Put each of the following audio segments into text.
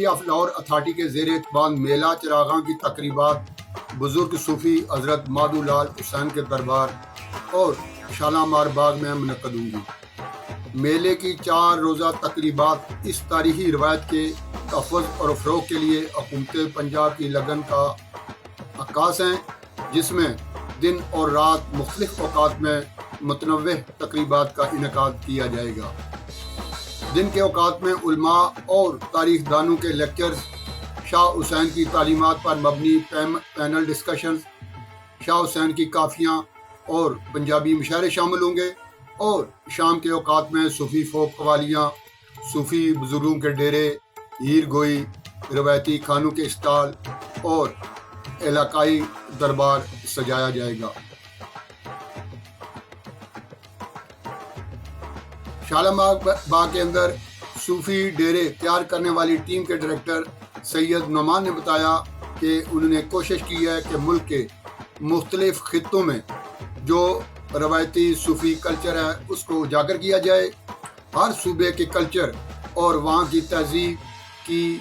University of Lahore authority کے زیر اہتمام میلہ چراغاں کی تقریبات بزرگ صوفی حضرت مادھو لال حسین کے دربار اور شالامار باغ میں منعقد ہوں گی۔ میلے کی 4 روزہ تقریبات اس تاریخی روایت کے تحفظ اور فروغ کے لیے حکومت پنجاب کی لگن کا عکاس ہیں، جس میں دن اور رات مختلف اوقات میں متنوع تقریبات کا انعقاد کیا جائے گا۔ دن کے اوقات میں علماء اور تاریخ دانوں کے لیکچرز، شاہ حسین کی تعلیمات پر مبنی پینل ڈسکشنز، شاہ حسین کی کافیاں اور پنجابی مشاعرے شامل ہوں گے، اور شام کے اوقات میں صوفی فوک قوالیاں، صوفی بزرگوں کے ڈیرے، ہیر گوئی، روایتی کھانوں کے اسٹال اور علاقائی دربار سجایا جائے گا۔ شالامار باغ کے اندر صوفی ڈیرے تیار کرنے والی ٹیم کے ڈائریکٹر سید نعمان نے بتایا کہ انہوں نے کوشش کی ہے کہ ملک کے مختلف خطوں میں جو روایتی صوفی کلچر ہے اس کو اجاگر کیا جائے، ہر صوبے کے کلچر اور وہاں کی تہذیب کی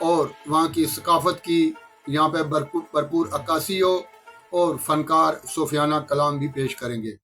اور وہاں کی ثقافت کی یہاں پہ بھرپور عکاسی ہو، اور فنکار صوفیانہ کلام بھی پیش کریں گے۔